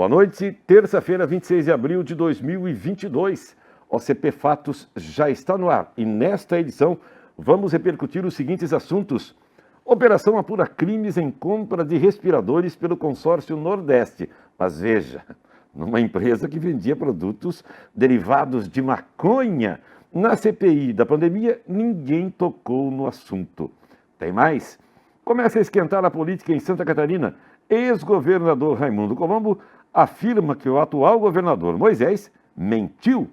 Boa noite, terça-feira, 26 de abril de 2022. OCP Fatos já está no ar e nesta edição vamos repercutir os seguintes assuntos. Operação apura crimes em compra de respiradores pelo consórcio Nordeste. Mas veja, numa empresa que vendia produtos derivados de maconha. Na CPI da pandemia, ninguém tocou no assunto. Tem mais? Começa a esquentar a política em Santa Catarina. Ex-governador Raimundo Colombo afirma que o atual governador Moisés mentiu.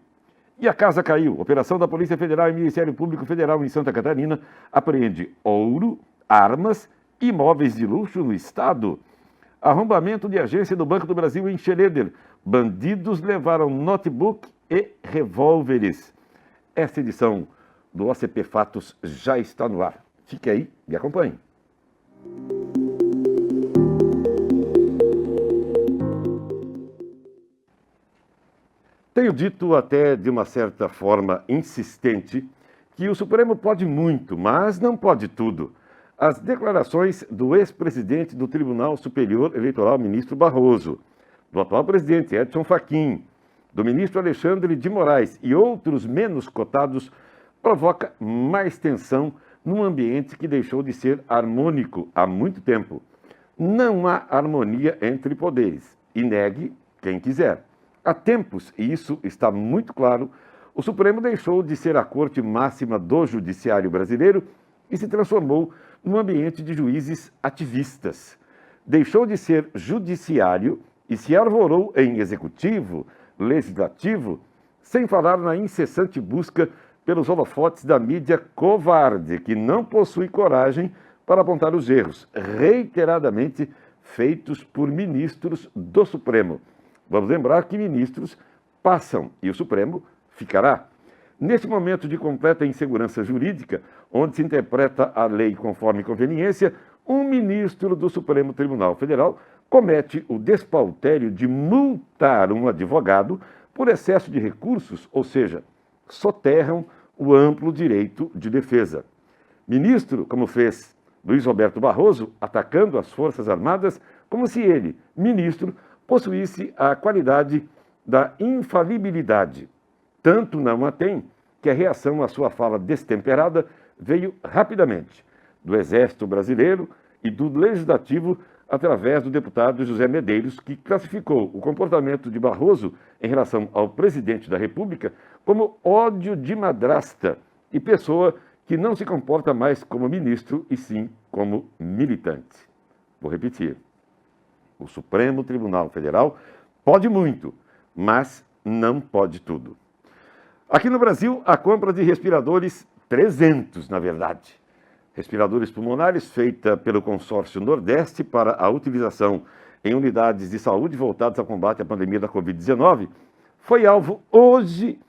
E a casa caiu. Operação da Polícia Federal e Ministério Público Federal em Santa Catarina apreende ouro, armas e imóveis de luxo no estado. Arrombamento de agência do Banco do Brasil em Xereder. Bandidos levaram notebook e revólveres. Esta edição do OCP Fatos já está no ar. Fique aí e acompanhe. Tenho dito até de uma certa forma insistente que o Supremo pode muito, mas não pode tudo. As declarações do ex-presidente do Tribunal Superior Eleitoral, ministro Barroso, do atual presidente Edson Fachin, do ministro Alexandre de Moraes e outros menos cotados, provoca mais tensão num ambiente que deixou de ser harmônico há muito tempo. Não há harmonia entre poderes, e negue quem quiser. Há tempos, e isso está muito claro, o Supremo deixou de ser a corte máxima do judiciário brasileiro e se transformou num ambiente de juízes ativistas. Deixou de ser judiciário e se arvorou em executivo, legislativo, sem falar na incessante busca pelos holofotes da mídia covarde, que não possui coragem para apontar os erros, reiteradamente feitos por ministros do Supremo. Vamos lembrar que ministros passam e o Supremo ficará. Nesse momento de completa insegurança jurídica, onde se interpreta a lei conforme conveniência, um ministro do Supremo Tribunal Federal comete o despautério de multar um advogado por excesso de recursos, ou seja, soterram o amplo direito de defesa. Ministro, como fez Luiz Roberto Barroso, atacando as Forças Armadas, como se ele, ministro, possuísse a qualidade da infalibilidade. Tanto não a tem que a reação à sua fala destemperada veio rapidamente do Exército Brasileiro e do Legislativo através do deputado José Medeiros, que classificou o comportamento de Barroso em relação ao presidente da República como ódio de madrasta e pessoa que não se comporta mais como ministro e sim como militante. Vou repetir. O Supremo Tribunal Federal pode muito, mas não pode tudo. Aqui no Brasil, a compra de respiradores, 300 na verdade, respiradores pulmonares feita pelo consórcio Nordeste para a utilização em unidades de saúde voltadas ao combate à pandemia da Covid-19, foi alvo hoje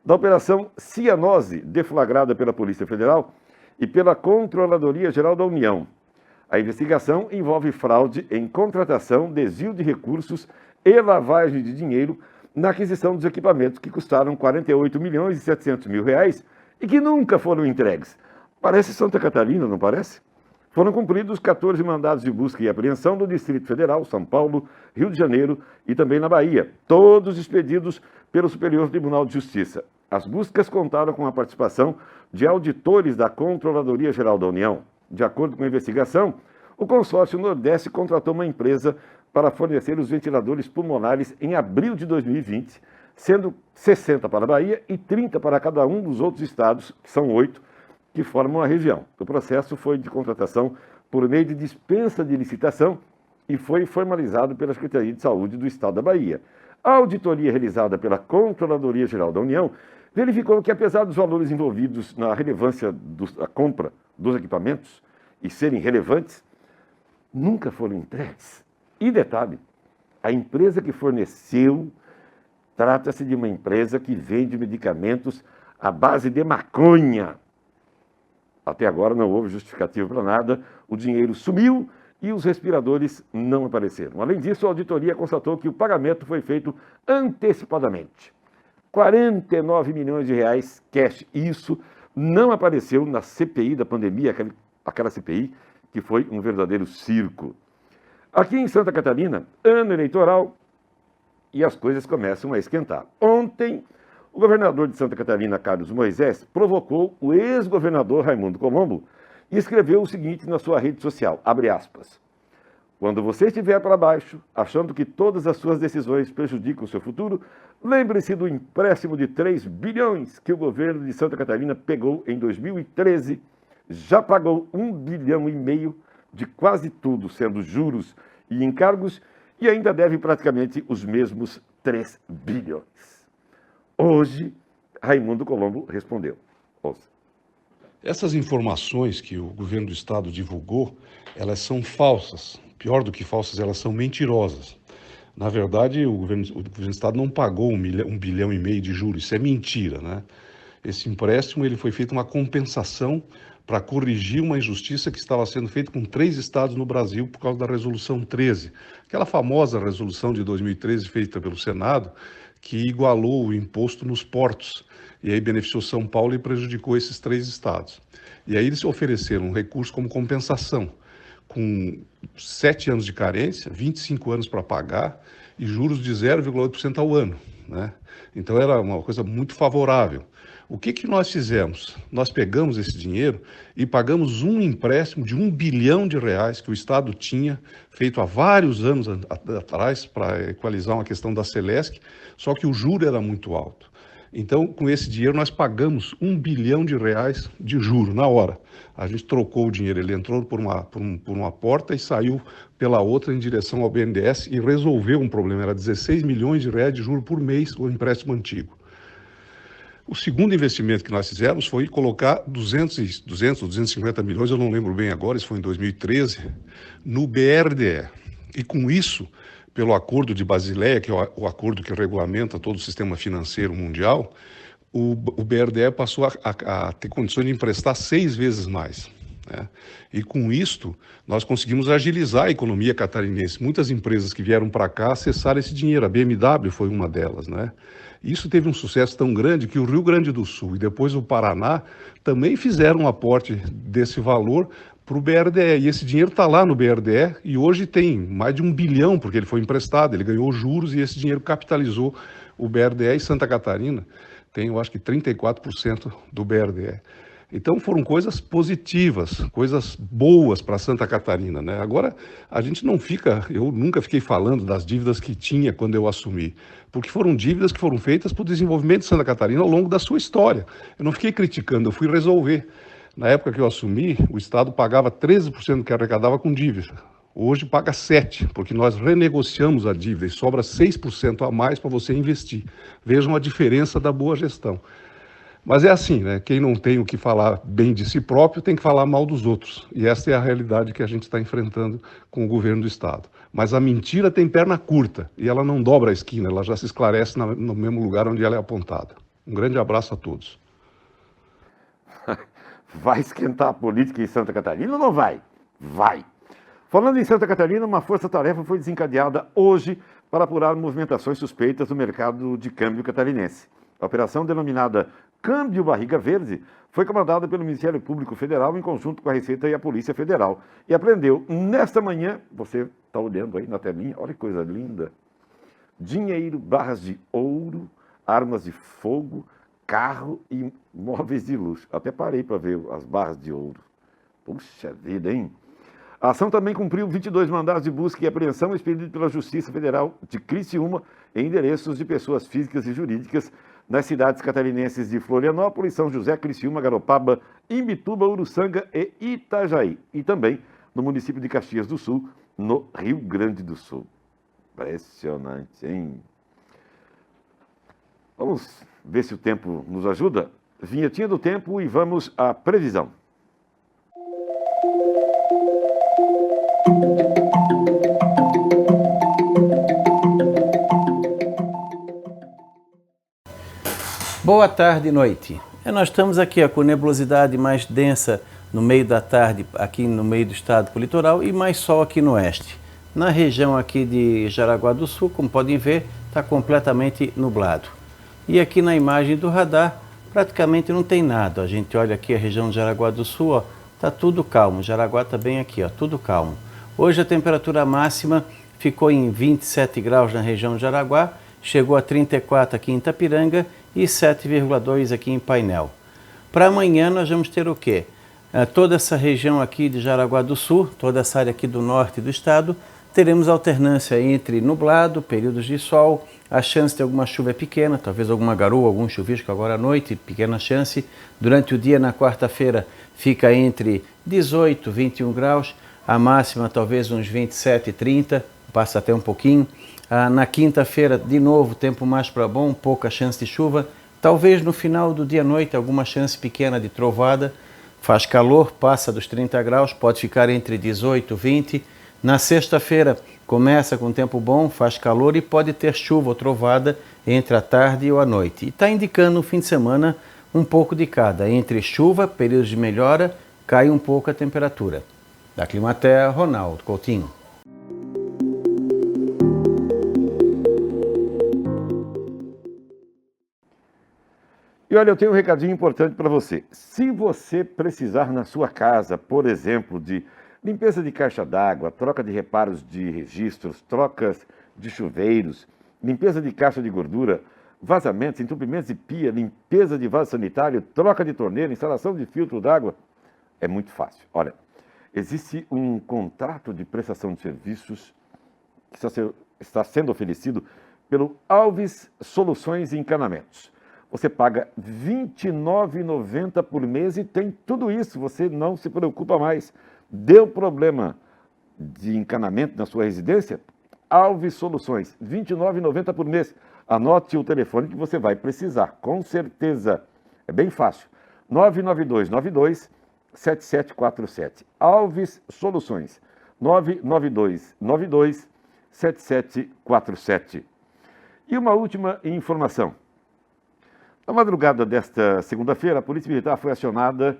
da Operação Cianose, deflagrada pela Polícia Federal e pela Controladoria Geral da União. A investigação envolve fraude em contratação, desvio de recursos e lavagem de dinheiro na aquisição dos equipamentos que custaram 48 milhões e 700 mil reais e que nunca foram entregues. Parece Santa Catarina, não parece? Foram cumpridos 14 mandados de busca e apreensão no Distrito Federal, São Paulo, Rio de Janeiro e também na Bahia, todos expedidos pelo Superior Tribunal de Justiça. As buscas contaram com a participação de auditores da Controladoria Geral da União. De acordo com a investigação, o consórcio Nordeste contratou uma empresa para fornecer os ventiladores pulmonares em abril de 2020, sendo 60 para a Bahia e 30 para cada um dos outros estados, que são 8, que formam a região. O processo foi de contratação por meio de dispensa de licitação e foi formalizado pela Secretaria de Saúde do Estado da Bahia. A auditoria realizada pela Controladoria Geral da União verificou que, apesar dos valores envolvidos na relevância da compra dos equipamentos e serem relevantes, nunca foram entregues. E detalhe, a empresa que forneceu trata-se de uma empresa que vende medicamentos à base de maconha. Até agora não houve justificativa para nada, o dinheiro sumiu e os respiradores não apareceram. Além disso, a auditoria constatou que o pagamento foi feito antecipadamente. 49 milhões de reais cash. Isso não apareceu na CPI da pandemia, aquela CPI que foi um verdadeiro circo. Aqui em Santa Catarina, ano eleitoral, e as coisas começam a esquentar. Ontem, o governador de Santa Catarina, Carlos Moisés, provocou o ex-governador Raimundo Colombo e escreveu o seguinte na sua rede social, abre aspas, quando você estiver para baixo, achando que todas as suas decisões prejudicam o seu futuro, lembre-se do empréstimo de 3 bilhões que o governo de Santa Catarina pegou em 2013, já pagou 1,5 bilhão de quase tudo, sendo juros e encargos, e ainda deve praticamente os mesmos 3 bilhões. Hoje, Raimundo Colombo respondeu. Ouça. Essas informações que o governo do estado divulgou, elas são falsas. Pior do que falsas, elas são mentirosas. Na verdade, o governo do estado não pagou 1,5 bilhão de juros. Isso é mentira, né? Esse empréstimo ele foi feito uma compensação para corrigir uma injustiça que estava sendo feita com 3 estados no Brasil por causa da Resolução 13. Aquela famosa resolução de 2013 feita pelo Senado, que igualou o imposto nos portos. E aí beneficiou São Paulo e prejudicou esses 3 estados. E aí eles ofereceram um recurso como compensação, com 7 anos de carência, 25 anos para pagar e juros de 0,8% ao ano, né? Então era uma coisa muito favorável. O que nós fizemos? Nós pegamos esse dinheiro e pagamos um empréstimo de 1 bilhão de reais que o Estado tinha feito há vários anos atrás para equalizar uma questão da Celesc, só que o juro era muito alto. Então, com esse dinheiro, nós pagamos 1 bilhão de reais de juro na hora. A gente trocou o dinheiro, ele entrou por uma porta e saiu pela outra em direção ao BNDES e resolveu um problema. Era 16 milhões de reais de juro por mês, o empréstimo antigo. O segundo investimento que nós fizemos foi colocar 250 milhões, eu não lembro bem agora, isso foi em 2013, no BRDE. E com isso, pelo Acordo de Basileia, que é o acordo que regulamenta todo o sistema financeiro mundial, o BRDE passou a ter condições de emprestar 6 vezes mais, né? E com isto, nós conseguimos agilizar a economia catarinense. Muitas empresas que vieram para cá acessaram esse dinheiro, a BMW foi uma delas, né? Isso teve um sucesso tão grande que o Rio Grande do Sul e depois o Paraná também fizeram um aporte desse valor para o BRDE. E esse dinheiro está lá no BRDE e hoje tem mais de 1 bilhão, porque ele foi emprestado, ele ganhou juros e esse dinheiro capitalizou o BRDE e Santa Catarina tem, eu acho que 34% do BRDE. Então foram coisas positivas, coisas boas para Santa Catarina, né? Agora, a gente não fica, eu nunca fiquei falando das dívidas que tinha quando eu assumi, porque foram dívidas que foram feitas para o desenvolvimento de Santa Catarina ao longo da sua história. Eu não fiquei criticando, eu fui resolver. Na época que eu assumi, o Estado pagava 13% do que arrecadava com dívida. Hoje paga 7%, porque nós renegociamos a dívida e sobra 6% a mais para você investir. Vejam a diferença da boa gestão. Mas é assim, né? Quem não tem o que falar bem de si próprio tem que falar mal dos outros. E essa é a realidade que a gente está enfrentando com o governo do Estado. Mas a mentira tem perna curta e ela não dobra a esquina, ela já se esclarece no mesmo lugar onde ela é apontada. Um grande abraço a todos. Vai esquentar a política em Santa Catarina ou não vai? Vai. Falando em Santa Catarina, uma força-tarefa foi desencadeada hoje para apurar movimentações suspeitas no mercado de câmbio catarinense. A operação denominada Câmbio Barriga Verde foi comandada pelo Ministério Público Federal em conjunto com a Receita e a Polícia Federal e apreendeu nesta manhã, você está olhando aí na telinha, olha que coisa linda, dinheiro, barras de ouro, armas de fogo, carro e móveis de luxo. Até parei para ver as barras de ouro. Puxa vida, hein? A ação também cumpriu 22 mandados de busca e apreensão expedidos pela Justiça Federal de Criciúma em endereços de pessoas físicas e jurídicas nas cidades catarinenses de Florianópolis, São José, Criciúma, Garopaba, Imbituba, Uruçanga e Itajaí. E também no município de Caxias do Sul, no Rio Grande do Sul. Impressionante, hein? Vamos ver se o tempo nos ajuda? Vinhetinha do tempo e vamos à previsão. Boa tarde e noite. Nós estamos aqui com nebulosidade mais densa no meio da tarde, aqui no meio do estado pro litoral e mais sol aqui no oeste. Na região aqui de Jaraguá do Sul, como podem ver, está completamente nublado. E aqui na imagem do radar, praticamente não tem nada. A gente olha aqui a região de Jaraguá do Sul, está tudo calmo. Jaraguá está bem aqui, ó, tudo calmo. Hoje a temperatura máxima ficou em 27 graus na região de Jaraguá chegou a 34 aqui em Itapiranga e 7,2 aqui em Painel. Para amanhã nós vamos ter o quê? Toda essa região aqui de Jaraguá do Sul, toda essa área aqui do norte do estado, teremos alternância entre nublado, períodos de sol, a chance de alguma chuva é pequena, talvez alguma garoa, algum chuvisco agora à noite, pequena chance. Durante o dia, na quarta-feira, fica entre 18 e 21 graus, a máxima talvez uns 27 e 30, passa até um pouquinho. Na quinta-feira, de novo, tempo mais para bom, pouca chance de chuva. Talvez no final do dia à noite, alguma chance pequena de trovada. Faz calor, passa dos 30 graus, pode ficar entre 18 e 20. Na sexta-feira, começa com tempo bom, faz calor e pode ter chuva ou trovada entre a tarde ou a noite. E está indicando no fim de semana um pouco de cada. Entre chuva, períodos de melhora, cai um pouco a temperatura. Da Climaterra, Ronaldo Coutinho. E olha, eu tenho um recadinho importante para você. Se você precisar na sua casa, por exemplo, de limpeza de caixa d'água, troca de reparos de registros, trocas de chuveiros, limpeza de caixa de gordura, vazamentos, entupimentos de pia, limpeza de vaso sanitário, troca de torneira, instalação de filtro d'água, é muito fácil. Olha, existe um contrato de prestação de serviços que está sendo oferecido pelo Alves Soluções e Encanamentos. Você paga R$ 29,90 por mês e tem tudo isso, você não se preocupa mais. Deu problema de encanamento na sua residência? Alves Soluções, R$ 29,90 por mês. Anote o telefone que você vai precisar, com certeza. É bem fácil. 99292-7747. Alves Soluções, 99292-7747. E uma última informação. Na madrugada desta segunda-feira, a Polícia Militar foi acionada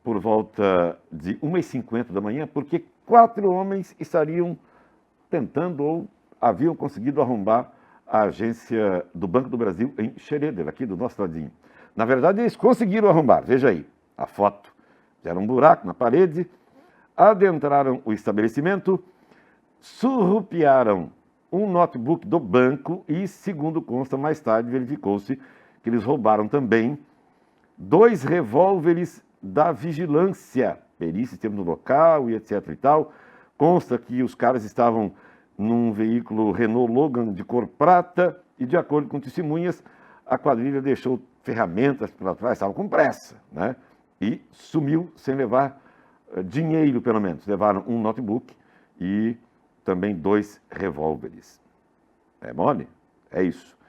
por volta de 1h50 da manhã, porque 4 homens estariam tentando ou haviam conseguido arrombar a agência do Banco do Brasil em Xereder, aqui do nosso ladinho. Na verdade, eles conseguiram arrombar, veja aí a foto. Fizeram um buraco na parede, adentraram o estabelecimento, surrupiaram um notebook do banco e, segundo consta, mais tarde verificou-se que eles roubaram também 2 revólveres da vigilância, perícia esteve no local e etc e tal. Consta que os caras estavam num veículo Renault Logan de cor prata e, de acordo com testemunhas, a quadrilha deixou ferramentas para trás, estava com pressa, né? E sumiu sem levar dinheiro, pelo menos. Levaram um notebook e também 2 revólveres. É mole? É isso.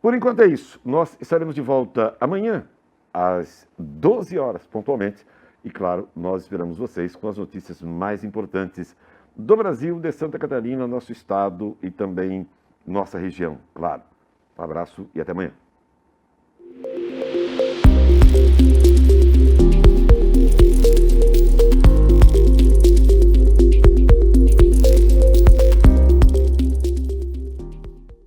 Por enquanto é isso. Nós estaremos de volta amanhã, às 12 horas, pontualmente. E, claro, nós esperamos vocês com as notícias mais importantes do Brasil, de Santa Catarina, nosso estado e também nossa região, claro. Um abraço e até amanhã.